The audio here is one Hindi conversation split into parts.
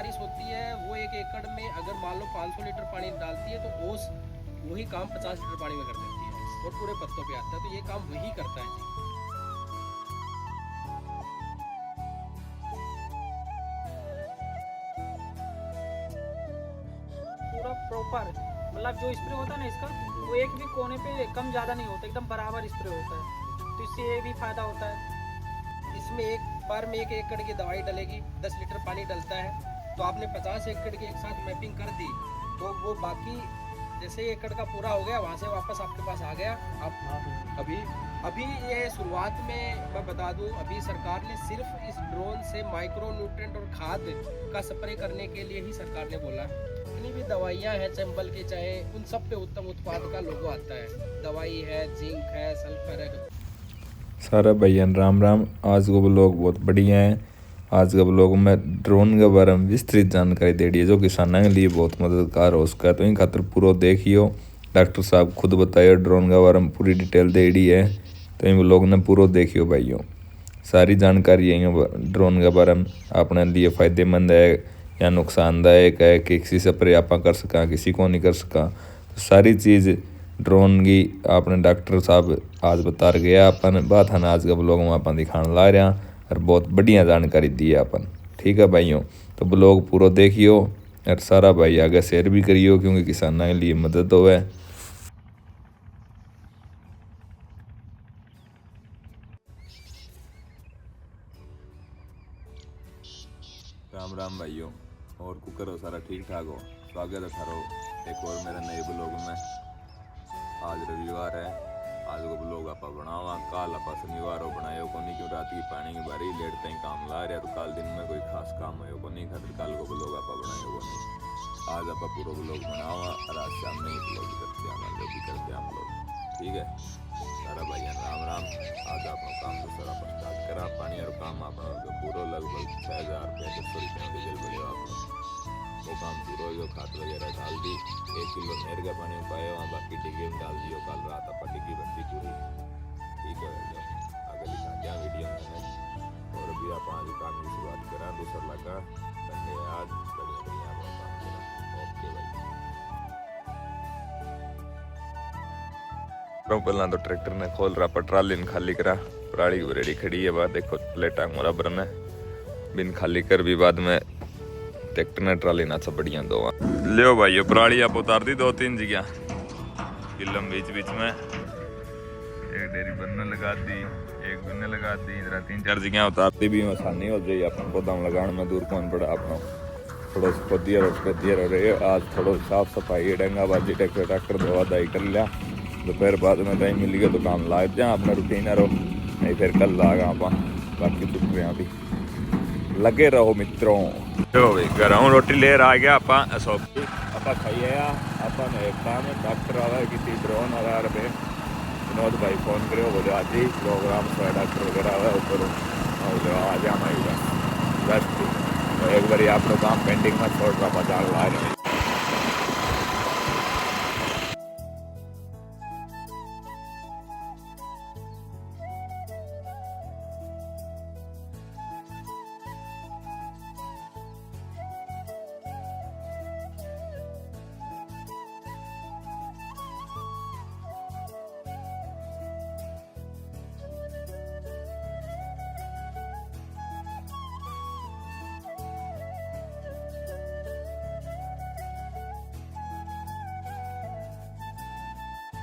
बारिश होती है वो 1 एकड़ में अगर मान लो 500 लीटर पानी डालती है तो ओस वही काम 50 लीटर पानी में कर देती है और पूरे पत्तों पे आता है। तो ये काम वही करता है जी। पूरा प्रॉपर मतलब जो स्प्रे होता है ना इसका, वो एक भी कोने पे कम ज़्यादा नहीं होता, एकदम बराबर स्प्रे होता है। तो इससे ये भी फायदा होता है। इसमें एक बार में 1 एकड़ की दवाई डलेगी, 10 लीटर पानी डलता है। तो आपने 50 एकड़ की एक साथ मैपिंग कर दी तो वो बाकी जैसे 1 एकड़ का पूरा हो गया वहाँ से वापस आपके पास आ गया। आप अभी ये शुरुआत में मैं बता दूं, अभी सरकार ने सिर्फ इस ड्रोन से माइक्रो न्यूट्रिएंट और खाद का स्प्रे करने के लिए ही सरकार ने बोला है। जितनी भी दवाइयाँ हैं चंबल की, चाहे उन सब पे उत्तम उत्पाद का लोगो आता है। दवाई है, जिंक है, सल्फर है। सारा भैया राम राम। आज का ब्लॉग बहुत बढ़िया है। आज का ब्लॉग में ड्रोन के बारे में विस्तृत जानकारी दे दी है जो किसानों के लिए बहुत मददगार हो उसका। तो इन खातर पूरा देखियो। डॉक्टर साहब खुद बताइए ड्रोन के बारे में पूरी डिटेल दे दी है। तो इन ब्लॉग ने पूरा देखियो भाइयों। सारी जानकारी है ड्रोन के बारे में अपने लिए फ़ायदेमंद है या नुकसानदायक है, कि किसी स्प्रे आप कर सका किसी को नहीं कर सका। तो सारी चीज़ ड्रोन की आपने डॉक्टर साहब आज बता गया अपन बात है आज का ब्लॉग में अपन दिखाने ला रहे हैं और बहुत बढ़िया जानकारी दी है अपन। ठीक है भाइयों, तो ब्लॉग पूरा देखियो और सारा भाई आगे शेयर भी करियो क्योंकि किसानों के लिए मदद होवे। राम राम भाइयों, और कुकर हो सारा ठीक ठाक हो। स्वागत है थारो एक और मेरा नए ब्लॉग में। आज रविवार है, आज को ब्लॉग आप बनावा। कल आप शनिवार बनायो को नहीं क्यों रात की पानी की बारी लेट तक काम ला रहा तो कल दिन में कोई खास काम हो को नहीं खातिर कल को ब्लॉग आप बनायो को नहीं। आज आप पूरा ब्लॉग बनावा और आज शाम में ही ब्लॉग करते हैं जो भी करते हैं हम लोग। ठीक है सारा भैया राम राम। आज आप काम तो सारा स्टार्ट करा। पानी और काम अपना पूरा लगभग 6000 रुपये डीजल बढ़िया आप वो काम पूरा जो खाद वगैरह डाल दी। 1 किलो नहर का पानी पाया वहाँ बाकी डिग्गी में डाल दियो। कल रात आप डिग्गी बंदी पूरी। ठीक है आगे लिखा दिया वीडियो में। और अभी आप आज काम की शुरुआत करा दूसरा लगा धन्यवाद। बढ़िया बढ़िया आप काम करा। ओके भाई। पहला तो ट्रैक्टर ने खोल रहा पर ट्राली ने खाली करा। पराली रेडी खड़ी है। बाद देखो प्लेटा बराबर ने बिन खाली कर भी बाद में ट्रैक्टर ने ट्राली ना सब बढ़िया दो लियो भाई। पराली आप उतार दी 2-3 जगह किलम बीच में। एक डेरी बनने लगा दी, एक बनने लगा दी, इधर 3-4 जगह उतार दी भी आसानी हो जाए। अपन गोदाम लगाने में दूर कौन पड़ा अपना थोड़ा खोदिया रहे। आज थोड़ा साफ सफाई डंगाबाजी ट्रैक्टर धोआ दाई कर लिया। दोपहर बाद में टाइम मिल गया तो काम लाग जा अपना रूटीन रहो नहीं फिर कल लागा आप बाकी चुप रहे अभी लगे रहो मित्रों। जो भाई घर रोटी ले आ गया आप खाइए अपन एक काम डॉक्टर आवा किसी ड्रोन आ रहे विनोद भाई फोन करो बोले आज ही प्रोग्राम डॉक्टर वगैरह आवा ऊपर आ जा हमारी बस। तो एक बार आप लोग काम पेंडिंग में छोड़ रहा पता ला रहे हैं।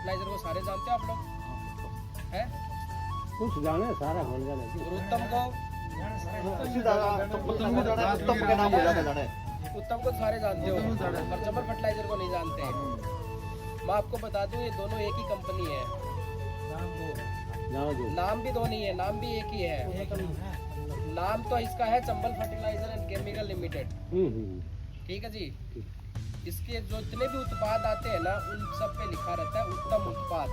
फर्टिलाइजर को सारे जानते हो आप लोग हैं? कुछ जाने सारा बोल जाने और उत्तम को उत्तम को सारे जानते हो पर चंबल फर्टिलाइजर को नहीं जानते हैं। मैं आपको बता दूं ये दोनों एक ही कंपनी है। नाम भी दो नहीं है, नाम भी एक ही है। नाम तो इसका है Chambal fertiliser and chemical limited. ठीक है जी। इसके जो जितने भी उत्पाद आते हैं ना उन सब पे लिखा रहता है उत्तम उत्पाद।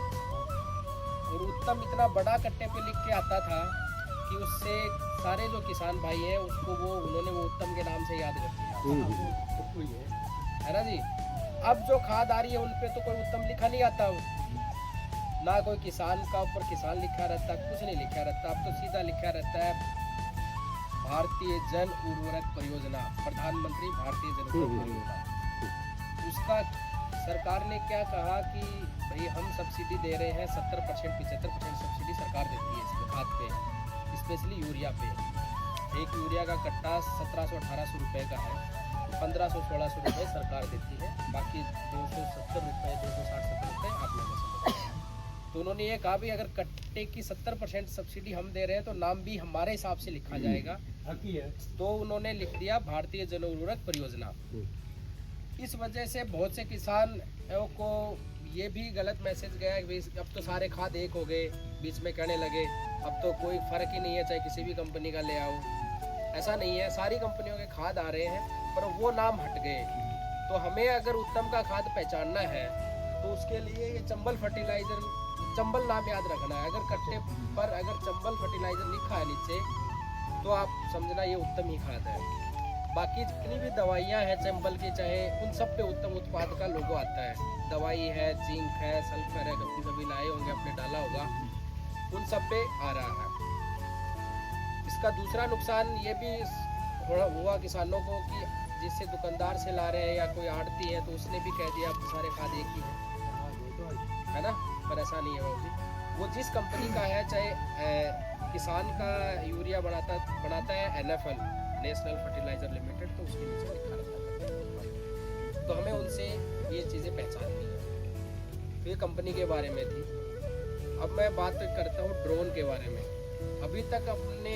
और उत्तम इतना बड़ा कट्टे पे लिख के आता था कि उससे सारे जो किसान भाई हैं उसको उन्होंने वो उत्तम के नाम से याद कर दिया है ना जी। अब जो खाद आ रही है उन पे तो कोई उत्तम लिखा नहीं आता ना, कोई किसान का ऊपर किसान लिखा रहता, कुछ नहीं लिखा रहता। अब तो सीधा लिखा रहता है भारतीय जन उर्वरक परियोजना, प्रधानमंत्री भारतीय जन उर्वरक परियोजना। उसका सरकार ने क्या कहा कि भाई हम सब्सिडी दे रहे हैं 70%, 75% सब्सिडी सरकार देती है इसको खाद पे, स्पेशली यूरिया पे। एक यूरिया का कट्टा 1700-1800 रुपये का है, 1500-1600 रुपये सरकार देती है, बाकी 270 रुपये, 260-70 रुपये आप लोगों से देते हैं। तो उन्होंने ये कहा भी अगर कट्टे की 70% सब्सिडी हम दे रहे हैं तो नाम भी हमारे हिसाब से लिखा जाएगा। तो उन्होंने लिख दिया भारतीय जन उर्वरक परियोजना। इस वजह से बहुत से किसान को ये भी गलत मैसेज गया कि अब तो सारे खाद एक हो गए, बीच में कहने लगे अब तो कोई फ़र्क ही नहीं है चाहे किसी भी कंपनी का ले आओ। ऐसा नहीं है, सारी कंपनियों के खाद आ रहे हैं पर वो नाम हट गए। तो हमें अगर उत्तम का खाद पहचानना है तो उसके लिए ये चंबल फर्टिलाइज़र, चंबल नाम याद रखना है। अगर कट्टे पर अगर चंबल फर्टिलाइज़र लिखा है नीचे तो आप समझना ये उत्तम ही खाद है। बाकी जितनी भी दवाइयाँ हैं चंबल की, चाहे उन सब पे उत्तम उत्पाद का लोगो आता है। दवाई है, जिंक है, सल्फर है, कभी कभी लाए होंगे आपने डाला होगा, उन सब पे आ रहा है। इसका दूसरा नुकसान ये भी हुआ किसानों को कि जिससे दुकानदार से ला रहे हैं या कोई आड़ती है तो उसने भी कह दिया अब सारे खाद एक ही है ना, पर ऐसा नहीं है वो। वो जिस कंपनी का है, चाहे किसान का यूरिया बनाता है NFL, नेशनल फर्टिलाइजर लिमिटेड, तो उसके नीचे लिखा रहता है। तो हमें उनसे ये चीज़ें पहचाननी है। तो ये कंपनी के बारे में थी। अब मैं बात करता हूँ ड्रोन के बारे में। अभी तक अपने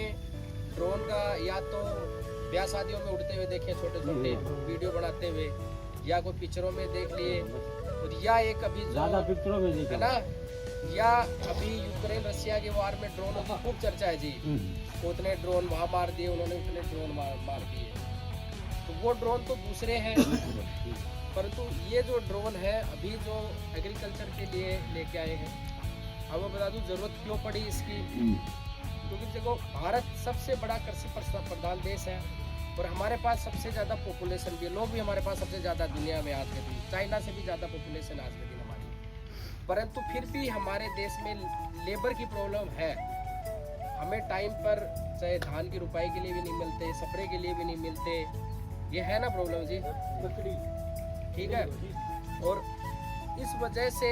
ड्रोन का या तो ब्याह शादियों में उड़ते हुए देखे, छोटे छोटे वीडियो बनाते हुए, या कोई पिक्चरों में देख लिए, या एक अभी ज़्यादा पिक्चरों में है ना, या अभी यूक्रेन रशिया के वार में ड्रोनों की खूब चर्चा है जी। उतने ड्रोन वहाँ मार दिए उन्होंने, उतने ड्रोन मार दिए। तो वो ड्रोन तो दूसरे हैं, परंतु ये जो ड्रोन है अभी जो एग्रीकल्चर के लिए लेके आए हैं, अब मैं बता दूँ ज़रूरत क्यों पड़ी इसकी। क्योंकि देखो भारत सबसे बड़ा कृषि प्रधान देश है और हमारे पास सबसे ज़्यादा पॉपुलेशन भी है, लोग भी हमारे पास सबसे ज़्यादा दुनिया में आज के दिन, चाइना से भी ज़्यादा पॉपुलेशन आज के दिन हमारी। परंतु फिर भी हमारे देश में लेबर की प्रॉब्लम है। हमें टाइम पर चाहे धान की रुपाई के लिए भी नहीं मिलते, स्प्रे के लिए भी नहीं मिलते, ये है ना प्रॉब्लम जी, ठीक है। और इस वजह से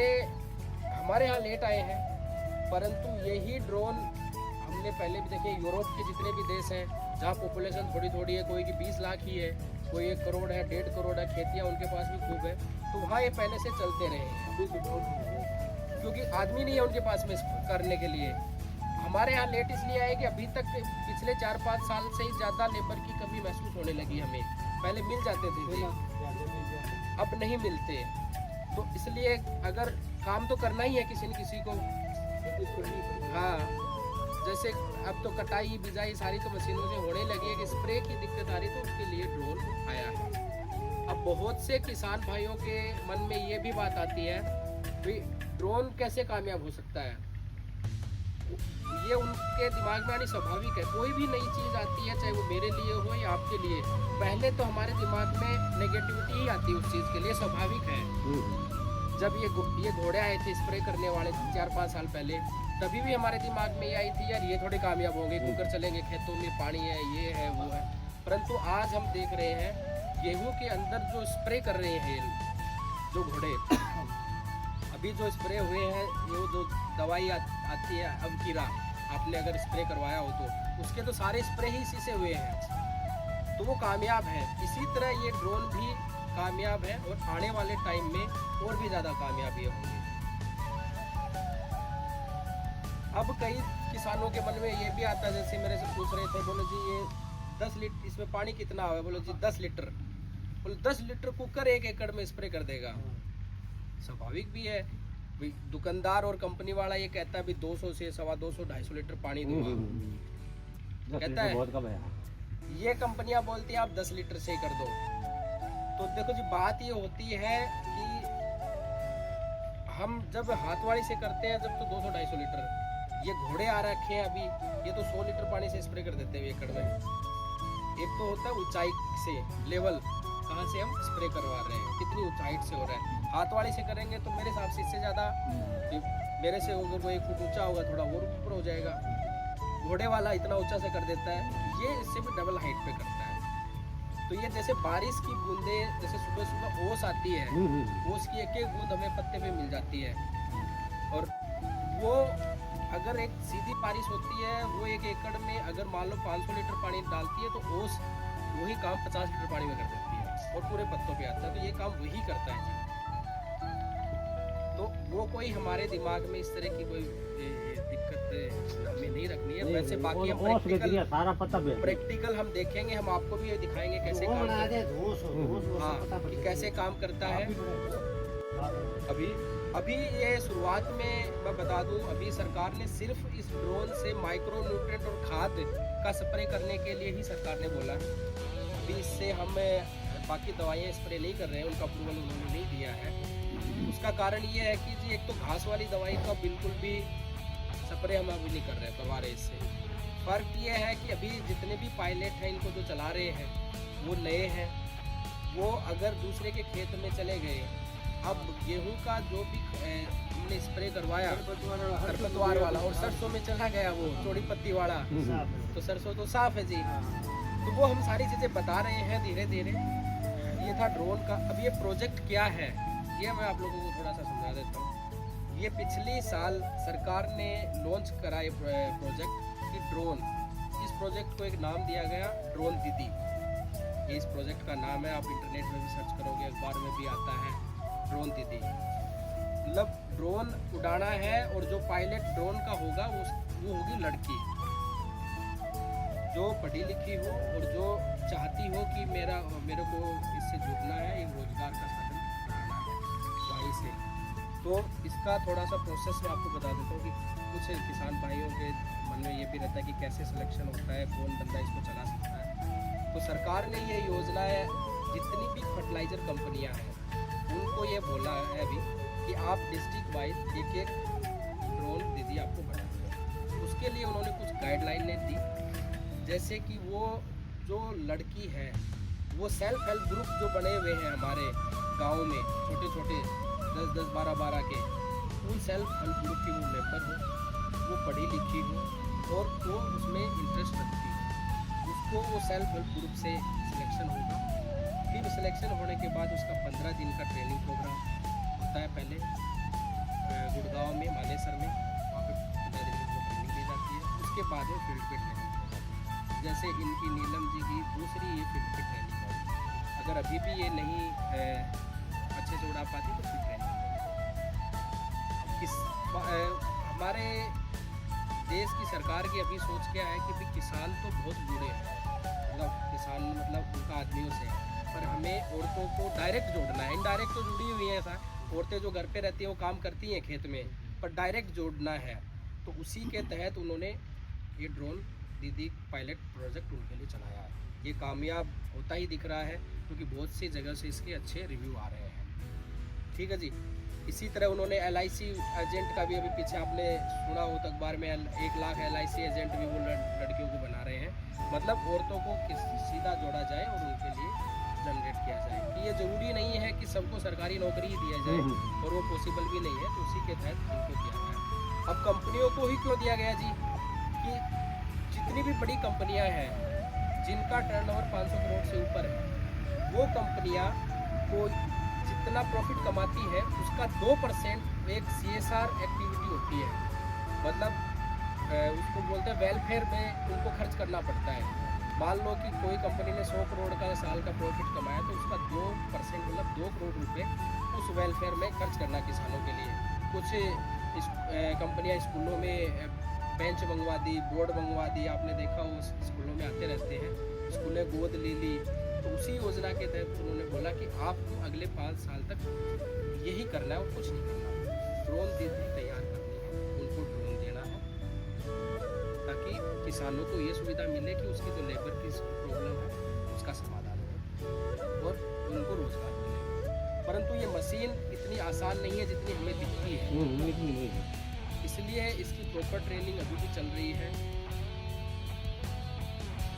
हमारे यहाँ लेट आए हैं। परंतु यही ड्रोन हमने पहले भी देखे, यूरोप के जितने भी देश हैं जहाँ पॉपुलेशन थोड़ी थोड़ी है, कोई की 20 लाख ही है, कोई 1 करोड़ है, 1.5 करोड़ है, खेतियाँ उनके पास भी खूब है, तो वहाँ ये पहले से चलते रहे हैं क्योंकि आदमी नहीं है उनके पास में करने के लिए। हमारे यहाँ लेट इसलिए आए कि अभी तक पिछले 4-5 साल से ही ज़्यादा लेबर की कमी महसूस होने लगी हमें। पहले मिल जाते थे, अब नहीं मिलते। तो इसलिए अगर काम तो करना ही है किसी न किसी को, हाँ, जैसे अब तो कटाई बिजाई सारी तो मशीनों से होने लगी है कि स्प्रे की दिक्कत आ रही, तो उसके लिए ड्रोन आया है। अब बहुत से किसान भाइयों के मन में ये भी बात आती है कि ड्रोन कैसे कामयाब हो सकता है। ये उनके दिमाग में आनी स्वाभाविक है। कोई भी नई चीज़ आती है, चाहे वो मेरे लिए हो या आपके लिए, पहले तो हमारे दिमाग में नेगेटिविटी ही आती है उस चीज़ के लिए, स्वाभाविक है। जब ये घोड़े आए थे स्प्रे करने वाले 4-5 साल पहले, तभी भी हमारे दिमाग में ये आई थी यार ये थोड़े कामयाब होंगे, कुकर चलेंगे, खेतों में पानी है, ये है वो है। परंतु आज हम देख रहे हैं गेहूं के अंदर जो स्प्रे कर रहे हैं जो घोड़े, अभी जो स्प्रे हुए हैं, ये जो दवाई आती है अब कीड़ा, आपने अगर स्प्रे करवाया हो तो उसके तो सारे स्प्रे ही इसी से हुए हैं, तो वो कामयाब है। इसी तरह ये ड्रोन भी कामयाब है और आने वाले टाइम में और भी ज़्यादा कामयाबी होंगी। अब कई किसानों के मन में ये भी आता है, जैसे मेरे से पूछ रहे थे, बोले जी ये 10 लीटर इसमें पानी कितना है, बोले जी 10 लीटर, बोले 10 लीटर कुकर 1 एकड़ में स्प्रे कर देगा। स्वाभाविक भी है, दुकानदार और कंपनी वाला ये कहता है भी 200 से 250, 250 लीटर पानी दूंगा, कहता है बहुत कम है। ये कंपनियां बोलती हैं आप 10 लीटर से ही कर दो। तो देखो जी बात ये होती है कि हम जब हाथवाड़ी से करते हैं जब तो 200-250 लीटर, ये घोड़े आ रखे हैं अभी, ये तो 100 लीटर पानी से स्प्रे कर देते हैं एकड़ में। एक तो होता है ऊंचाई से, लेवल कहाँ से हम स्प्रे करवा रहे हैं, कितनी ऊंचाई से हो रहा है। हाथवाड़ी से करेंगे तो मेरे हिसाब से इससे ज़्यादा, मेरे से अगर वो 1 फुट ऊंचा होगा थोड़ा और ऊपर हो जाएगा, घोड़े वाला इतना ऊंचा से कर देता है, ये इससे भी डबल हाइट पे करता है। तो ये जैसे बारिश की बूंदे, जैसे सुबह सुबह ओस आती है, ओस की एक एक बूंद हमें पत्ते पे मिल जाती है। और वो अगर एक सीधी बारिश होती है, वो 1 एकड़ में अगर मान लो 500 लीटर पानी डालती है, तो ओस वही काम 50 लीटर पानी में कर देती है और पूरे पत्तों पे आता है। तो ये काम वही करता है जी। तो वो कोई हमारे दिमाग में इस तरह की कोई दिक्कत हमें नहीं रखनी है। वैसे बाकी हम प्रैक्टिकल हम देखेंगे, हम आपको भी ये दिखाएंगे कैसे काम करता है, कि कैसे काम करता है। अभी ये शुरुआत में मैं बता दूं, अभी सरकार ने सिर्फ इस ड्रोन से माइक्रो न्यूट्रिएंट और खाद का स्प्रे करने के लिए ही सरकार ने बोला। अभी इससे हम बाकी दवाइयाँ स्प्रे नहीं कर रहे हैं, उनका अप्रूवल उन्होंने नहीं दिया है। उसका कारण ये है कि जी एक तो घास वाली दवाई का बिल्कुल भी स्प्रे हम अभी नहीं करवा रहे इससे। फ़र्क ये है कि अभी जितने भी पायलट हैं, इनको जो चला रहे हैं वो नए हैं। वो अगर दूसरे के खेत में चले गए, अब गेहूं का जो भी हमने स्प्रे करवाया खरपतवार वाला, और सरसों में चला गया वो चौड़ी पत्ती वाला, तो सरसों तो साफ है जी। तो वो हम सारी चीज़ें बता रहे हैं धीरे धीरे। ये था ड्रोन का। अब ये प्रोजेक्ट क्या है, ये मैं आप लोगों को थोड़ा सा समझा देता हूँ। ये पिछले साल सरकार ने लॉन्च करा ये प्रोजेक्ट कि ड्रोन। इस प्रोजेक्ट को एक नाम दिया गया ड्रोन दीदी। ये इस प्रोजेक्ट का नाम है, आप इंटरनेट में भी सर्च करोगे, अखबार में भी आता है ड्रोन दीदी। मतलब ड्रोन उड़ाना है, और जो पायलट ड्रोन का होगा वो होगी लड़की, जो पढ़ी लिखी हो और जो चाहती हो कि मेरे को इससे जुड़ना है, एक रोजगार का साधन बनाना है वहीं से। तो इसका थोड़ा सा प्रोसेस मैं आपको बता देता हूँ कि कुछ किसान भाइयों के मन में ये भी रहता है कि कैसे सिलेक्शन होता है, कौन बंदा इसको चला सकता है। तो सरकार ने ये योजना है, जितनी भी फर्टिलाइज़र कंपनियाँ हैं उनको ये बोला है अभी कि आप डिस्ट्रिक्ट वाइज एक ड्रोन दीदी आपको बना दें। उसके लिए उन्होंने कुछ गाइडलाइन दी, जैसे कि वो जो लड़की है वो सेल्फ हेल्प ग्रुप जो बने हुए हैं हमारे गांव में, छोटे छोटे 10-10, 12-12 के, उन सेल्फ हेल्प ग्रुप की वो मेंबर हो, वो पढ़ी लिखी हो और वो उसमें इंटरेस्ट रखती हो, उसको वो सेल्फ हेल्प ग्रुप से सिलेक्शन होगा। फिर सिलेक्शन होने के बाद उसका 15 दिन का ट्रेनिंग प्रोग्राम होता है। पहले गुड़गांव में, मानेसर में, वहाँ पे 15 दिन की ट्रेनिंग दी जाती है। उसके बाद में फील्ड पे ट्रेनिंग होता है। जैसे इनकी नीलम जी की दूसरी ये फील्ड पे ट्रेनिंग होगी। अगर अभी भी ये नहीं अच्छे से उड़ा पाती तो फिर ट्रेनिंग हमारे देश की सरकार की अभी सोच क्या है कि भाई किसान तो बहुत जुड़े हैं, मतलब किसान मतलब उनका आदमियों से है, पर हमें औरतों को डायरेक्ट जोड़ना है। इनडायरेक्ट तो जुड़ी हुई हैं, ऐसा औरतें जो घर पे रहती हैं वो काम करती हैं खेत में, पर डायरेक्ट जोड़ना है। तो उसी के तहत उन्होंने ये ड्रोन दीदी पायलट प्रोजेक्ट उनके लिए चलाया है। ये कामयाब होता ही दिख रहा है, क्योंकि बहुत सी जगह से इसके अच्छे रिव्यू आ रहे हैं। ठीक है जी। इसी तरह उन्होंने LIC एजेंट का भी अभी पीछे आपने सुना हो तो अखबार में 1 लाख LIC एजेंट भी वो लड़कियों को बना रहे हैं। मतलब औरतों को सीधा जोड़ा जाए और उनके लिए जनरेट किया जाए। कि ये ज़रूरी नहीं है कि सबको सरकारी नौकरी ही दिया जाए, और वो पॉसिबल भी नहीं है, तो उसी के तहत इनको दिया गया। अब कंपनियों को ही क्यों दिया गया जी, कि जितनी भी बड़ी कंपनियां हैं जिनका टर्नओवर 500 करोड़ से ऊपर है, वो कंपनियां को जितना प्रॉफिट कमाती है उसका 2% एक CSR एक्टिविटी होती है। मतलब उसको बोलते हैं वेलफेयर में उनको खर्च करना पड़ता है। मान लो कि कोई कंपनी ने 100 करोड़ का साल का प्रॉफिट कमाया, तो उसका 2% मतलब 2 करोड़ रुपए उस वेलफेयर में खर्च करना किसानों के लिए। कुछ कंपनियां स्कूलों में बेंच मंगवा दी, बोर्ड मंगवा दी, आपने देखा हो स्कूलों में आते रहते हैं, स्कूलें गोद ले ली। तो उसी योजना के तहत उन्होंने बोला कि आपको अगले 5 साल तक यही करना है और कुछ नहीं करना। ड्रोन दीदी तैयार करनी है, उनको ड्रोन देना है, ताकि किसानों को ये सुविधा मिले कि उसकी जो लेबर की प्रॉब्लम है उसका समाधान हो और उनको रोजगार मिले। परंतु ये मशीन इतनी आसान नहीं है जितनी हमें दिखती है, इसलिए इसकी प्रॉपर ट्रेनिंग अभी भी चल रही है,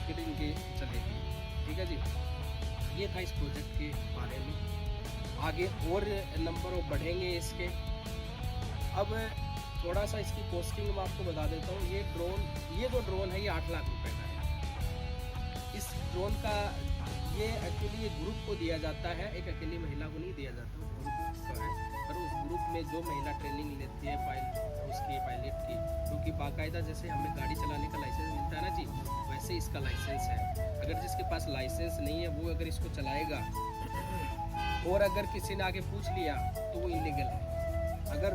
फिर इनके चलेगी। ठीक है जी। ये था इस प्रोजेक्ट के बारे में। आगे और नंबर बढ़ेंगे इसके। अब थोड़ा सा इसकी कॉस्टिंग मैं आपको बता देता हूँ। ये जो ड्रोन है ये 8 लाख रुपए का है। इस ड्रोन का ये एक्चुअली ये ग्रुप को दिया जाता है, एक अकेली महिला को नहीं दिया जाता, ग्रुप का है। पर उस ग्रुप में जो महिला ट्रेनिंग लेती है पायलट की, क्योंकि बाकायदा जैसे हमें गाड़ी चलाने का लाइसेंस मिलता है ना जी, वैसे इसका लाइसेंस है। अगर जिसके पास लाइसेंस नहीं है वो अगर इसको चलाएगा और अगर किसी ने आगे पूछ लिया तो वो इलीगल है। अगर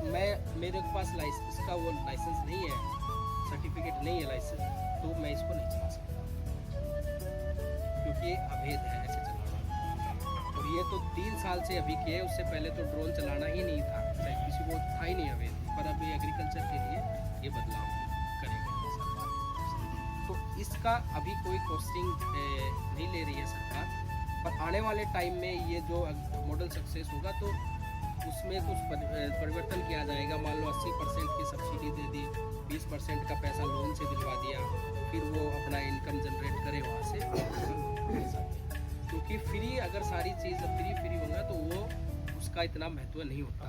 मेरे पास इसका वो लाइसेंस नहीं है, सर्टिफिकेट नहीं है लाइसेंस, तो मैं इसको नहीं चला सकता, क्योंकि ये अवैध है ऐसे चलाना। और ये तो 3 साल से अभी किए, उससे पहले तो ड्रोन चलाना ही नहीं था, किसी को था ही नहीं अवैध। पर अभी एग्रीकल्चर के लिए ये बदलाव करेगा सरकार। तो इसका अभी कोई कॉस्टिंग नहीं ले रही है सरकार, पर आने वाले टाइम में ये जो मॉडल सक्सेस होगा तो उसमें कुछ परिवर्तन किया जाएगा। मान लो 80% की सब्सिडी दे दी, 20% का पैसा लोन से दिलवा दिया, फिर वो अपना इनकम जनरेट करे वहाँ से। क्योंकि फ्री अगर सारी चीज़ फ्री होगा तो वो उसका इतना महत्व नहीं होता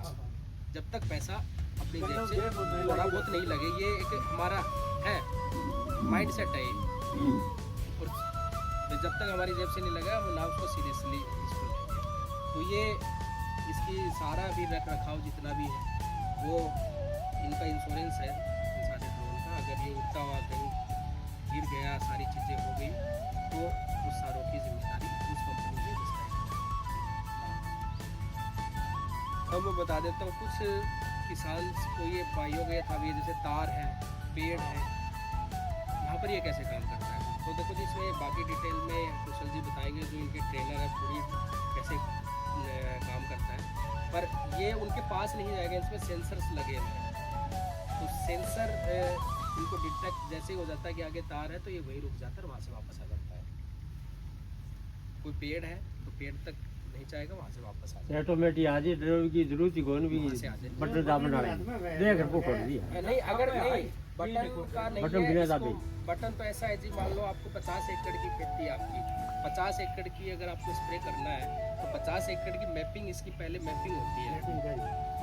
जब तक पैसा अपनी जेब से थोड़ा बहुत नहीं लगे। ये एक हमारा है माइंड सेट है ये, और जब तक हमारी जेब से नहीं लगा हम ना उसको सीरियसली इसको लेंगे। तो ये इसकी सारा भी रख रखाव जितना भी है वो इनका इंश्योरेंस है इन सारे ड्रोन का। अगर ये उड़ता हुआ कहीं गिर गया, सारी चीज़ें हो गई, तो उस सारों की जिम्मेदारी उस कंपनी की है। अब मैं बता देता हूँ कुछ किसान को ये भाइयों के था भी, जैसे तार है, पेड़ है, यहाँ पर ये कैसे काम करता है। तो देखो जी इसमें बाकी डिटेल में कुशल जी बताएंगे, जो इनके ट्रेनर है, पूरी कैसे काम करता है। पर ये उनके पास नहीं जाएगा, इसमें सेंसर्स लगे हुए हैं। तो सेंसर इनको डिटेक्ट जैसे ही हो जाता है कि आगे तार है तो ये वहीं रुक जाता है, वहाँ से वापस आ जाता है। कोई पेड़ है तो पेड़ तक नहीं जाएगा, वहाँ से वापस आ जाएगा। ऑटोमेटिक आ जाए, ड्राइवर की जरूरत ही कोई भी वहाँ से आ जाए। बटन दाबना है, देख रखो कर दिया नहीं अगर नहीं बटन का नहीं बटन है बिना इसको, दाबे। बटन तो ऐसा है जी, मान लो आपको 50 एकड़ की खेती है आपकी, 50 एकड़ की अगर आपको स्प्रे करना है तो 50 एकड़ की मैपिंग, इसकी पहले मैपिंग होती है।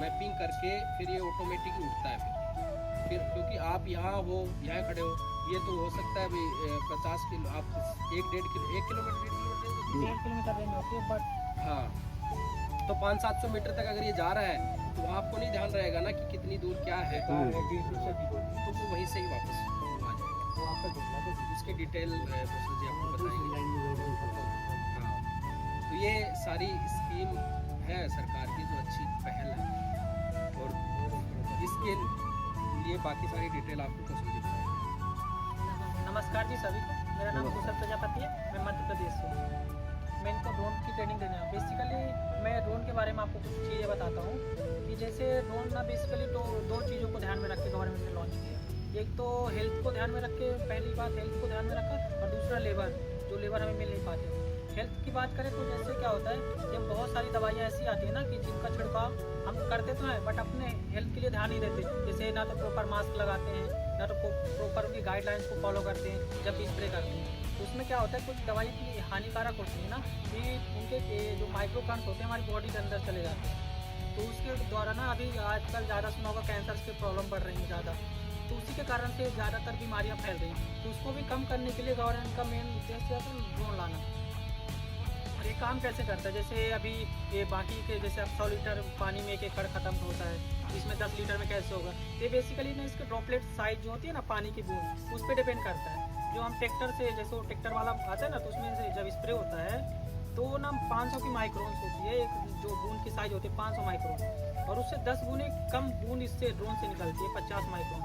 मैपिंग करके फिर ये ऑटोमेटिक उड़ता है। फिर क्योंकि आप यहाँ हो, यहाँ खड़े हो, ये तो हो सकता है भाई 50 किलो, आप 1 किलोमीटर 1 किलोमीटर रेंज होती है, बट हाँ, तो 500-700 मीटर तक अगर ये जा रहा है तो आपको नहीं ध्यान रहेगा ना कि कितनी दूर क्या है, तो वो वहीं से ही वापस आ जाएगा। उसके डिटेल प्रोसेस जी आपको बताएंगे। हाँ, तो ये सारी स्कीम है सरकार की जो अच्छी पहल है, और इसके लिए बाकी सारी डिटेल आपको कौशल जी बताएंगे। नमस्कार जी सभी को, मेरा नाम कुशल प्रजापति है, मैं मध्य प्रदेश से हूँ। मैं इनको ड्रोन की ट्रेनिंग देने आया। बेसिकली मैं ड्रोन के बारे में आपको कुछ चीज़ें बताता हूँ कि जैसे ड्रोन ना बेसिकली दो चीज़ों को ध्यान में रख के गवर्नमेंट ने लॉन्च किया। एक तो हेल्थ को ध्यान में रख के, पहली बात हेल्थ को ध्यान में रखा, और दूसरा लेबर, जो लेबर हमें मिल नहीं पाते। हेल्थ की बात करें तो जैसे क्या होता है कि हम बहुत सारी दवाइयाँ ऐसी आती है ना कि जिनका छिड़काव हम करते तो हैं बट अपने हेल्थ के लिए ध्यान नहीं देते। जैसे ना तो प्रॉपर मास्क लगाते हैं, ना तो प्रॉपर उनकी गाइडलाइंस को फॉलो करते हैं जब भी स्प्रे करते हैं। तो उसमें क्या होता है, कुछ दवाई की हानिकारक होती है ना कि उनके जो माइक्रोकण्स होते हैं हमारी बॉडी के अंदर चले जाते हैं। तो उसके द्वारा ना अभी आजकल ज़्यादा सुना होगा कैंसर की प्रॉब्लम बढ़ रही है ज़्यादा, तो उसी के कारण से ज़्यादातर बीमारियाँ फैल रही हैं। तो उसको भी कम करने के लिए गवर्नमेंट का मेन उद्देश्य है ड्रोन लाना। और ये काम कैसे करता है, जैसे अभी ये बाकी के जैसे अब 100 लीटर पानी में 1 एकड़ ख़त्म होता है, इसमें 10 लीटर में कैसे होगा। ये बेसिकली ना इसके ड्रॉपलेट साइज जो होती है ना पानी की बूंद, उस पर डिपेंड करता है। जो हम ट्रैक्टर से, जैसे वो ट्रैक्टर वाला आता है ना, तो उसमें से जब स्प्रे होता है तो ना 500 की माइक्रोन्स होती है, एक जो बूंद की साइज़ होती है 500 माइक्रोन, और उससे 10 गुने कम बूंद इससे ड्रोन से निकलती है 50 माइक्रोन।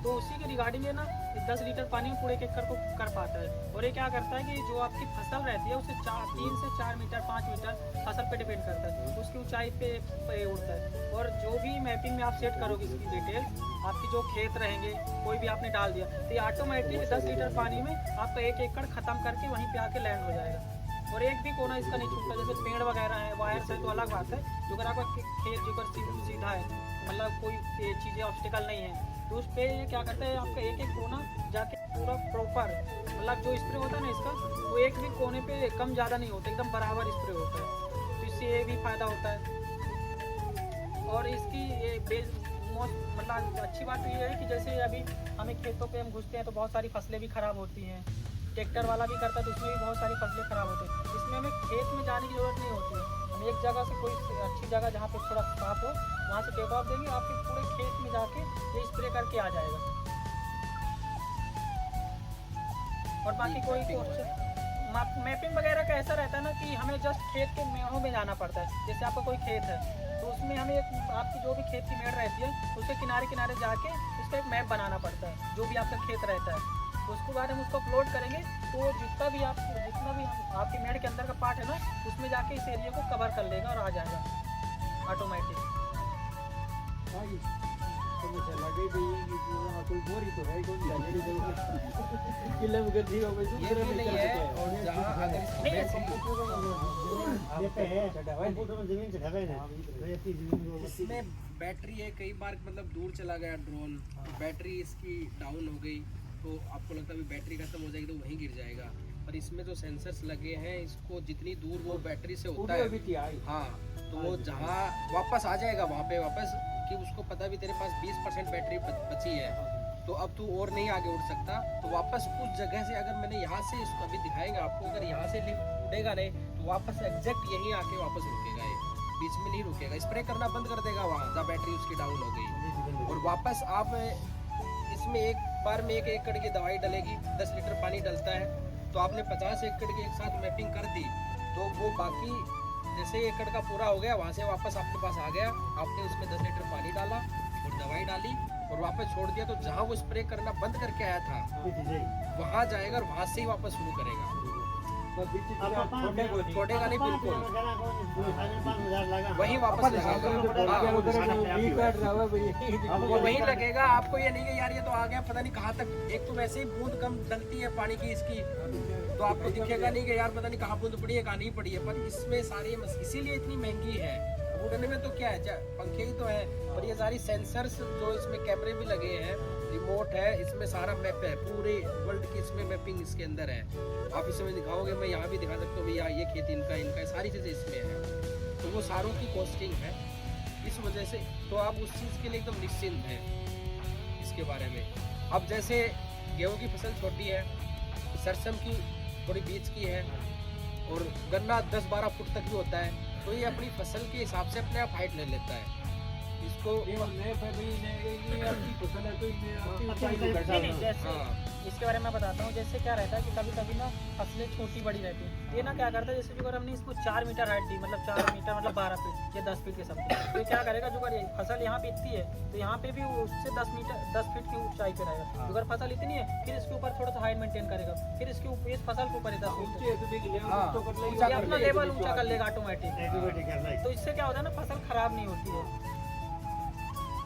तो उसी के रिगार्डिंग है ना 10 लीटर पानी में पूरे 1 एकड़ को कर पाता है। और ये क्या करता है कि जो आपकी फसल रहती है उससे 3 से 4 मीटर 5 मीटर फसल पे डिपेंड करता है, उसकी ऊंचाई पे उड़ता है। और जो भी मैपिंग में आप सेट करोगे इसकी डिटेल्स, आपकी जो खेत रहेंगे कोई भी आपने डाल दिया तो ये ऑटोमेटिक 10 लीटर पानी में आपका 1 एकड़ ख़त्म करके वहीं पे आके लैंड हो जाएगा। और एक भी कोना इसका नहीं छूटता। जैसे पेड़ वगैरह है, वायर्स है तो अलग बात है, जो अगर आपका खेत जो अगर सीधा है, मतलब कोई चीज़ें ऑब्स्टिकल नहीं है, तो उस पर ये क्या करता है आपका एक कोना जाके पूरा प्रॉपर, मतलब जो स्प्रे होता है ना इसका, वो एक भी कोने पे कम ज़्यादा नहीं होता, एकदम बराबर स्प्रे होता है। तो इससे ये भी फ़ायदा होता है। और इसकी ये मतलब अच्छी बात तो ये है कि जैसे अभी हमें खेतों पे हम घुसते हैं तो बहुत सारी फसलें भी खराब होती हैं, ट्रैक्टर वाला भी करता है तो उसमें भी बहुत सारी फसलें खराब होती हैं। इसमें हमें खेत में जाने की ज़रूरत नहीं होती है, हम एक जगह से कोई अच्छी जगह जहाँ पे थोड़ा साफ हो वहाँ से टेक ऑफ देंगे, आपके पूरे खेत में जाके ये स्प्रे करके आ जाएगा। और बाकी कोई मैपिंग वगैरह का ऐसा रहता है ना कि हमें जस्ट खेत के मेड़ों में जाना पड़ता है। जैसे आपका कोई खेत है तो उसमें हमें आपकी जो भी खेत की मेड़ रहती है उसके किनारे किनारे जाके उसका एक मैप बनाना पड़ता है, जो भी आपका खेत रहता है। तो उसके बाद हम उसको अपलोड करेंगे तो जितना भी आपकी मेड़ के अंदर का पार्ट है ना उसमें जाके इस एरिया को कवर कर लेगा और आ जाएगा ऑटोमेटिक। ये भी नहीं है। और जहाँ अगर इसमें बैटरी है, कई बार मतलब दूर चला गया ड्रोन, बैटरी इसकी डाउन हो गई तो आपको लगता है बैटरी खत्म हो जाएगी तो वहीं गिर जाएगा। पर इसमें जो सेंसर्स लगे हैं इसको जितनी दूर वो बैटरी से होता है, हाँ, तो वो जहाँ वापस आ जाएगा वहाँ पे वापस, कि उसको पता भी तेरे पास 20% बैटरी बची है तो अब तू और नहीं आगे उड़ सकता, तो वापस उस जगह से अगर मैंने यहाँ से इसको अभी दिखाएंगे आपको, अगर यहाँ से उड़ेगा नहीं तो वापस एग्जैक्ट यहीं आके वापस रुकेगा, ये बीच में नहीं रुकेगा, स्प्रे करना बंद कर देगा वहाँ जहाँ बैटरी उसकी डाउन हो गई। और वापस आप इसमें एक बार में 1 एकड़ की दवाई डलेगी, 10 लीटर पानी डलता है, तो आपने 50 एकड़ की एक साथ मैपिंग कर दी तो वो बाकी जैसे एकड़ का पूरा हो गया वहाँ से वापस आपके पास आ गया, आपने उसमें 10 लीटर पानी डाला और दवाई डाली और वापस छोड़ दिया, तो जहाँ वो स्प्रे करना बंद करके आया था वहाँ जाएगा और वहाँ से ही वापस शुरू करेगा, छोड़ेगा नहीं बिल्कुल, वही वापस वही लगेगा। आपको ये नहीं कि यार ये तो आ गया पता नहीं कहाँ तक, एक तो वैसे ही बूंद कम डलती है पानी की इसकी, तो आपको दिखेगा नहीं कि यार पता नहीं कहाँ बूंद पड़ी है कहाँ नहीं पड़ी है, पर इसमें सारी इसीलिए इतनी महंगी है। उड़ने में तो क्या है, पंखे ही तो है, पर ये सारी सेंसर्स जो इसमें कैमरे भी लगे हैं, रिमोट है, इसमें सारा मैप है, पूरे वर्ल्ड की इसमें मैपिंग इसके अंदर है। आप इसमें दिखाओगे, मैं यहाँ भी दिखा सकता हूँ भैया ये खेत इनका सारी चीज़ें इसमें है, तो वो सारों की कॉस्टिंग है इस वजह से, तो आप उस चीज़ के लिए एकदम निश्चिंत हैं इसके बारे में। अब जैसे गेहूँ की फसल छोटी है, सरसों की थोड़ी बीच की है और गन्ना 10-12 फुट तक भी होता है, तो ये अपनी फसल के हिसाब से अपने आप हाइट ले लेता है इसको। इसके बारे में बताता हूँ। जैसे क्या रहता है कि कभी कभी ना फसलें छोटी बड़ी रहती है, ये ना क्या करता है, जैसे जो अगर हमने इसको 4 मीटर हाइट दी, मतलब 4 मीटर मतलब 12 फीट या 10 फीट के समथिंग, तो क्या करेगा, जो अगर फसल यहाँ पे इतनी है तो यहाँ पे भी उससे 10 फीट की ऊंचाई पे रहेगा। अगर फसल इतनी है फिर इसके ऊपर थोड़ा सा हाइट मेंटेन करेगा, फिर इसके ऊपर इस फसल के ऊपर 10 फीट अपना लेवल ऊंचा कर लेगा ऑटोमेटिक। तो इससे क्या होता है ना, फसल खराब नहीं होती है।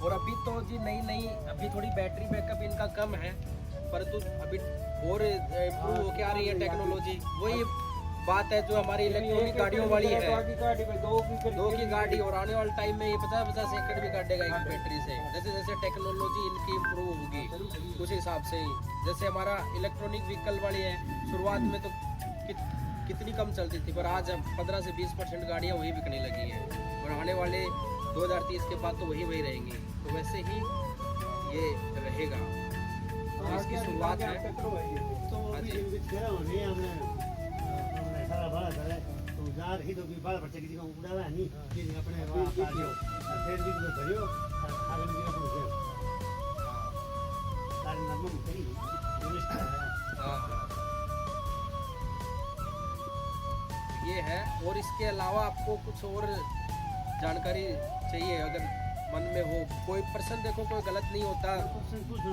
और अभी तो जी नई अभी थोड़ी बैटरी बैकअप इनका कम है, परंतु अभी और इम्प्रूव होके आ रही है टेक्नोलॉजी। वही बात है जो हमारी इलेक्ट्रॉनिक गाड़ियों वाली है, 2 की गाड़ी, और आने वाले टाइम में ये 50-50 एकड़ भी काटेगा एक बैटरी से। जैसे जैसे टेक्नोलॉजी इनकी इम्प्रूव होगी उस हिसाब से ही, जैसे हमारा इलेक्ट्रॉनिक व्हीकल वाली है, शुरुआत में तो कितनी कम चलती थी, पर आज 15 से 20% गाड़ियाँ वही बिकने लगी हैं, और आने वाले 2030 के बाद तो वही रहेंगी। तो वैसे ही ये रहेगा, तो इसकी शुरुआत है। ये है, और इसके अलावा आपको कुछ और जानकारी चाहिए अगर मन में हो, कोई पर्सन देखो कोई गलत नहीं होता,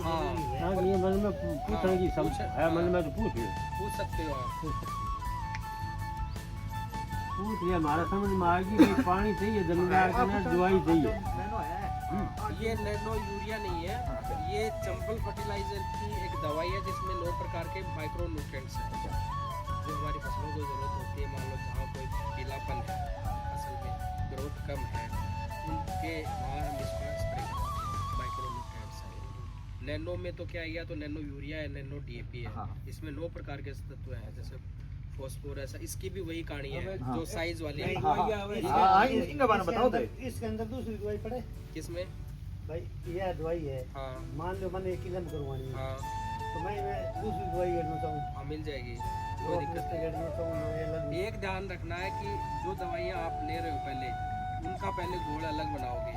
हाँ ये मन में पूछने की है, मन में तो पूछ सकते हो आप, पूछ लिया, हमारा समझ में आ गई कि पानी चाहिए, जमींदार को ना दवाई चाहिए। ये नैनो यूरिया नहीं है, ये चंबल फर्टिलाइजर की एक दवाई है जिसमें 9 प्रकार के माइक्रो न्यूट्रिएंट्स हैं जो हमारी फसलों को जरूरत होती है। मान लो जहाँ कोई पीलापन है, फसल में ग्रोथ कम है, उनके वहाँ हम इसका स्प्रे करते हैं, माइक्रो न्यूट्रिएंट्स है। नैनो में तो क्या है, तो नैनो यूरिया है, नैनो DAP है, इसमें 9 प्रकार के तत्व हैं, जैसे फॉस्फोरस, इसकी भी वही कहानी है जो साइज वाली है। इनका बारे में बताओ तो। इसके अंदर दूसरी दवाई पड़े किसमें, भाई यह दवाई है, हाँ मान लो मैंने 1 किलो करवानी है, हाँ तो मैं दूसरी दवाई लेना चाहूँ, हाँ मिल जाएगी, तो कोई अपने दिक्कत से लेना चाहूँ, ये अलग नहीं। एक ध्यान रखना है कि जो दवाइयाँ आप ले रहे हो पहले उनका पहले घोल अलग बनाओगे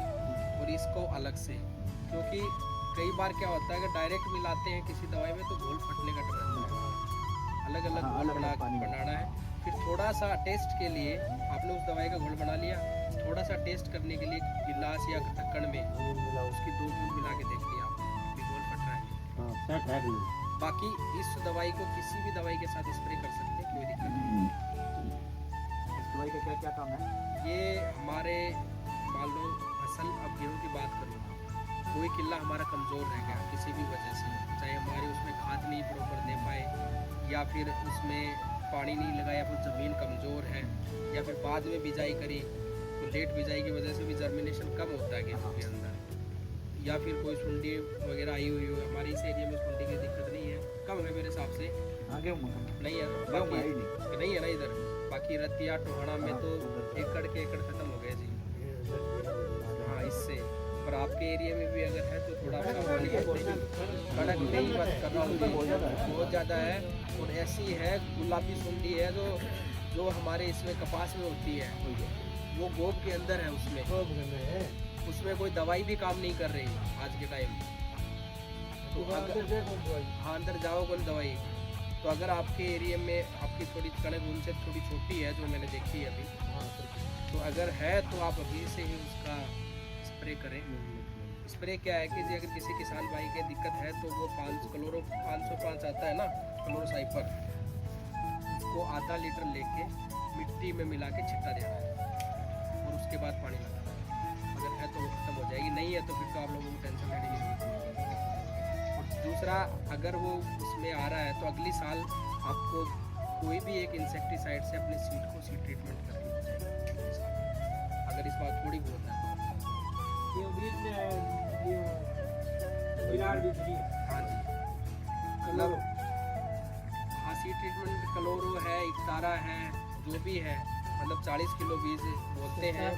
और इसको अलग से, क्योंकि कई बार क्या होता है कि डायरेक्ट मिलाते हैं किसी दवाई में तो घोल फटने का डर रहता है। अलग अलग घोल बनाना है। फिर थोड़ा सा टेस्ट के लिए आपने उस दवाई का घोल बना लिया, थोड़ा सा टेस्ट करने के लिए गिलास या ढक्कन में उसकी 2 बूंद मिला के देख लिया आपने कि घोल फट रहा है। सेट है कि नहीं? बाकी इस दवाई को किसी भी दवाई के साथ स्प्रे कर सकते हैं, कोई दिक्कत नहीं। इस दवाई का क्या क्या काम है? ये हमारे मान लो फसल, अब गेहूँ की बात करूँ, कोई किला हमारा कमज़ोर रह गया किसी भी वजह से, चाहे हमारे उसमें खाद नहीं प्रॉपर दे पाए या फिर उसमें पानी नहीं लगाया, फिर ज़मीन कमज़ोर है या फिर बाद में बिजाई करी तो लेट बिजाई की वजह से भी जर्मिनेशन कम होता है गेहूँ के अंदर, या फिर कोई सुंडी वगैरह आई हुई हो। हमारे इस एरिया में सुंडी की दिक्कत नहीं है, कम है मेरे हिसाब से, आगे नहीं है बाकी नहीं है ना इधर। बाकी रतिया टोहाना में तो एकड़ के एकड़ खत्म हो गए जी। हाँ इससे, पर आपके एरिया में भी अगर है तो थोड़ा कड़क नहीं मत कर रहा हूँ, बहुत ज़्यादा है। और ऐसी है गुलाबी सुंडी है जो हमारे इसमें कपास में होती है, वो गोब के अंदर है, उसमें कोई दवाई भी काम नहीं कर रही आज के टाइम। तो हाँ अंदर जाओ कोई दवाई, तो अगर आपके एरिया में आपकी थोड़ी कणक उनसे थोड़ी छोटी है जो मैंने देखी है अभी, तो अगर है तो आप अभी से ही उसका स्प्रे करें। स्प्रे क्या है कि जी अगर किसी किसान भाई के दिक्कत है तो वो 505 आता है ना क्लोरोसाइपर, उसको आधा लीटर लेके मिट्टी में मिला के छिट्टा देना है और उसके बाद पानी लगाना है। अगर है तो वो खत्म हो जाएगी, नहीं है तो फिर तो आप लोगों को टेंशन लेने की जरूरत नहीं है। और दूसरा, अगर वो उसमें आ रहा है तो अगली साल आपको कोई भी एक इंसेक्टिसाइड से अपने सीड को सीड ट्रीटमेंट करनी चाहिए, अगर इस बात थोड़ी बहुत है तो। ये ब्रिज में ये विराट बिजली हाँ जी, मतलब हाँ सीड ट्रीटमेंट क्लोरो है, इकतारा है, जो भी है, मतलब 40 किलो बीज बोलते हैं,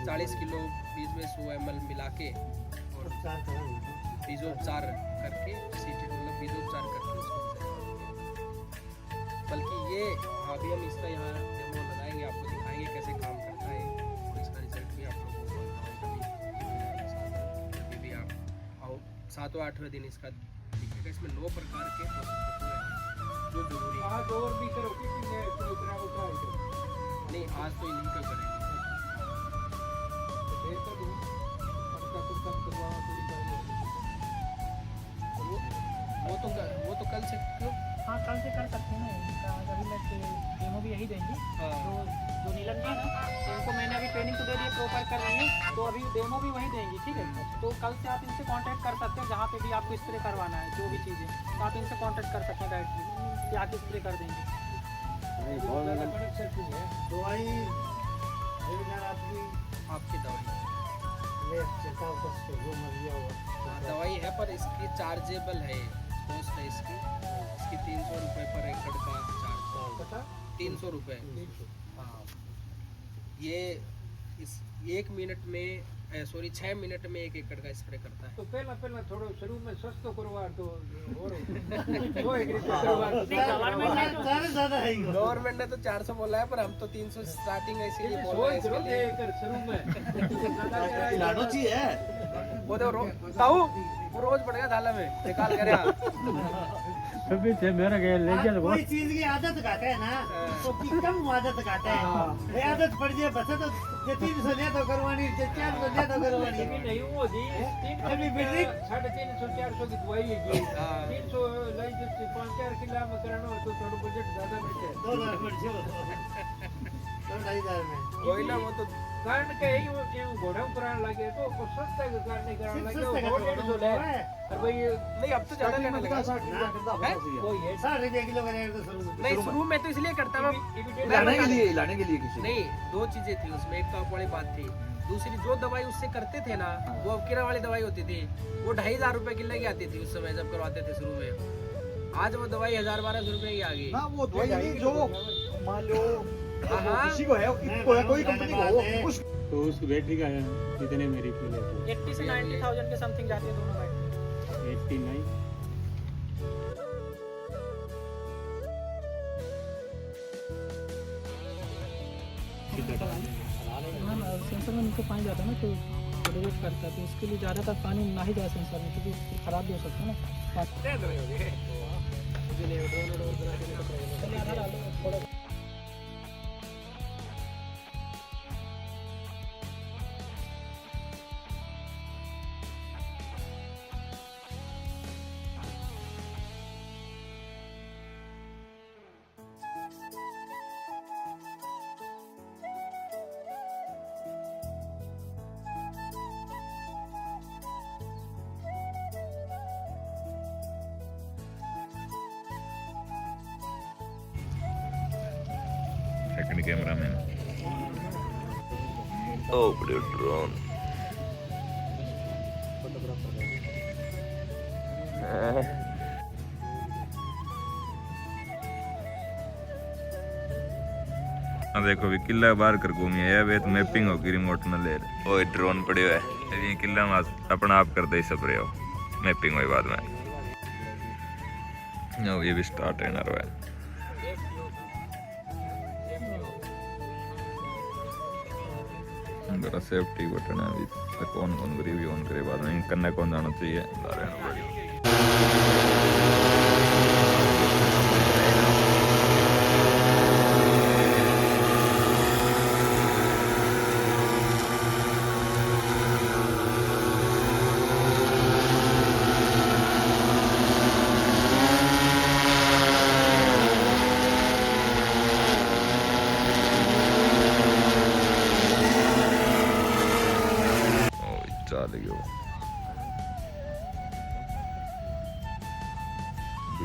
40 किलो बीज में 100 ml मिला के और बीजोपचार करके सीड मतलब बीजोपचार करके उसको बिजाएंगे। बल्कि ये अभी हम इसका यहाँ डेमो लगाएंगे, आपको दिखाएंगे कैसे काम करता है और इसका रिजल्ट भी आप लोगों को कभी भी आप आओ 7वें 8वें दिन इसका दिखेगा। इसमें 9 प्रकार के जो जरूरी है। आज और भी करो कि मैं तो उतरा नहीं आज तो इन्हीं का करेंगे। फिर तो दूं सबका कुछ कम करवाना थोड़ी वो तो कल से क्यों? हाँ कल से कर सकते हैं इनका, अभी मैं डेमो भी यही देंगे। हाँ। तो जो नीलम जी हैं इनको मैंने अभी ट्रेनिंग तो दे दी है, प्रॉपर कर रही है, तो अभी डेमो भी वही देंगी, ठीक है। तो कल से आप इनसे कांटेक्ट कर सकते हैं, जहाँ पे भी आपको स्प्रे करवाना है जो भी चीज़ें, तो आप इनसे कांटेक्ट कर सकते हैं डायरेक्टली कि आके स्प्रे कर देंगे। दवाई आपकी दवाई जो मर गया हाँ, दवाई है पर इसकी चार्जेबल है, कॉस्ट है इसकी 300 रुपये पर एकड़ का चार्ज, 300 रुपये। हाँ ये इस 1 मिनट में सॉरी 6 मिनट में 1 एकड़ का स्प्रे करता है। तो पहला थोड़ा शुरू में सस्तो करवा तो और वो एक करवा गवर्नमेंट ने तो 400 बोला है, पर हम तो 300 स्टार्टिंग है इसीलिए बोल रहे हैं इसके लिए। शुरू में लाडो ची है वो तो ताऊ वो रोज बढ़ गया थाला में निकाल कर कभी से मेरा गया ले जा कोई चीज की आदत खाता है ना तो की कम आदत खाता है, ये आदत पड़ जाए बस तो ये 300 ले तो करवानी, 400 ले तो करवानी। नहीं वो जी अभी बिल्ली 350 400 की दवाई है जी, 300 लाई जब 5-4 किलो में करना हो तो थोड़ा बजट ज्यादा बैठे 2000 पड़ जाओ तो 2000 में कोई ना वो तो कारण के ही वो घोड़ा कराने लगे तो सस्ता के कारण नहीं कराने लगे, वो 150 ले और भाई नहीं अब तो ज्यादा लेने लगा। 60 रुपए किलो का रेट तो शुरू में नहीं शुरू में तो इसलिए करता मैं लाने के लिए किसी नहीं, 2 चीजें थी उसमें, एक तो बड़ी बात थी, दूसरी जो दवाई उससे करते थे ना वो अबकिरा वाली दवाई होती थी, वो 2500 रुपए किलो की आती थी उस समय जब करवाते थे शुरू में। आज वो दवाई 1000-1200 रुपए की आ गई। ना वो दवाई नहीं जो मान लो किसी को है कोई कंपनी को हो उस तो उस बैटरी का कितने में रिफिल है? 80 से 90,000 के समथिंग जाती है दोनों बैटरी। 89 सेंसर में नीचे पानी जाता है ना तो रेगुलेट करता है, तो इसके लिए ज़्यादातर पानी ना ही जाए सेंसर में, क्योंकि ख़राब भी हो सकता है ना। Second camera man. ओ बड़े ड्रोन। देखो भी किला बाहर कर घूमी है वे तो मैपिंग होगी रिमोट न ले रहे। ओ ड्रोन पड़े है ये किला में अपना आप करते ही सब रहे हो मैपिंग हुई बाद में। नो ये भी स्टार्ट है ना रहा है। जरा सेफ्टी बटन है अभी कौन कौन रिव्यू ऑन करे बाद में करने कौन जाना चाहिए।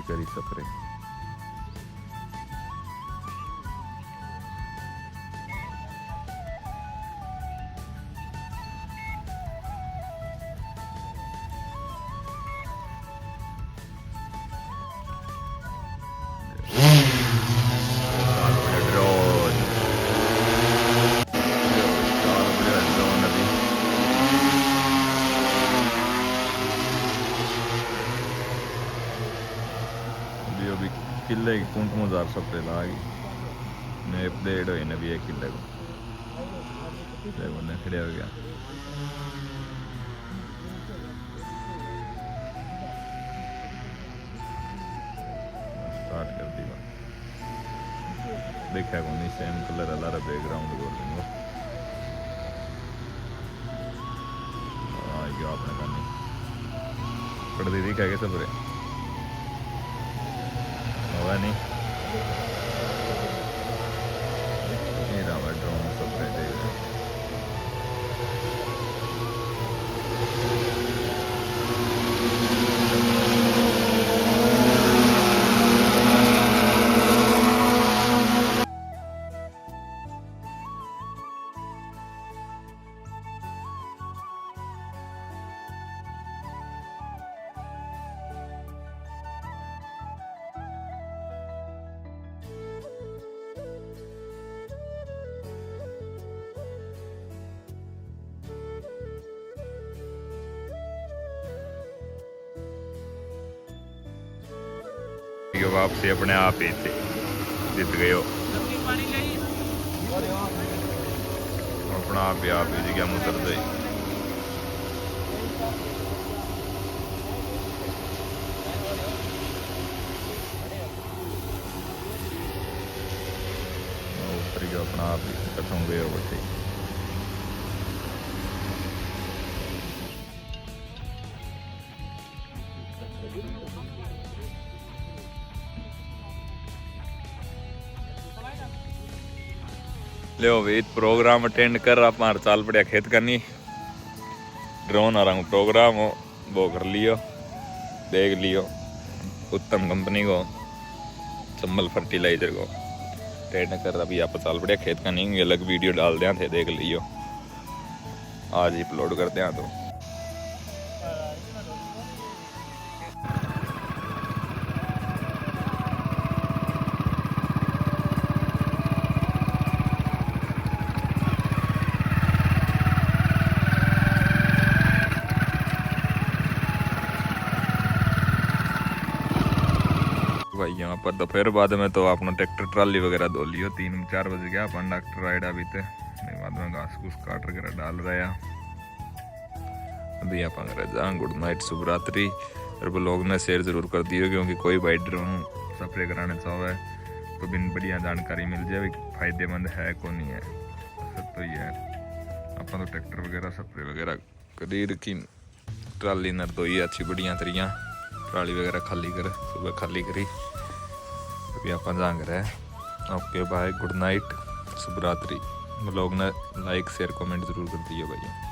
करी सफरे किले की कुंट मुजार सफरे लागी मैप डेढ़ हो भी है किले को खड़े हो गया। स्टार्ट कर दी देखा को नहीं सेम कलर अलारा बैकग्राउंड बोल देंगे आपने करनी पड़ दी दिखा के सफरे होगा नहीं ड्रोन सब वापसी अपने आप ही थे जीत गए हो अपना आप ही जी क्या मुतर दे ऊपर जो अपना आप ही कठों गए हो बटे लियो भाई प्रोग्राम अटेंड कर आप मार चाल पड़िया खेत करनी ड्रोन आ रहा प्रोग्राम हो वो कर लियो देख लियो उत्तम कंपनी को चंबल फर्टिलाइजर को अटेंड कर अभी आप चाल पड़िया खेत करनी अलग वीडियो डाल दें थे देख लियो आज ही अपलोड करते हैं तो भाई यहाँ पर दोपहर बाद में तो अपना ट्रैक्टर ट्राली वगैरह धो लियो 3-4 बज गया अपन डॉक्टर आएगा अभी तो बाद में घास घूस काट वगैरह डाल रहे हैं अभी आप जा। गुड नाइट शुभ रात्रि। और ब्लॉग ने शेयर जरूर कर दियो क्योंकि कोई भाई ड्रोन सप्रे कराने चाहे तो बिन बढ़िया जानकारी मिल जाए फायदेमंद है को नहीं है। सब तो ये है अपन तो ट्रैक्टर वगैरह सप्रे वगैरह करी रखी ट्राली नर धोई अच्छी बढ़िया तरिया ट्राली वगैरह खाली कर सुबह खाली करी अभी आप जांग रहे। ओके बाय गुड नाइट शुभ रात्रि। ब्लॉग ने लाइक शेयर कमेंट जरूर कर दियो भाई।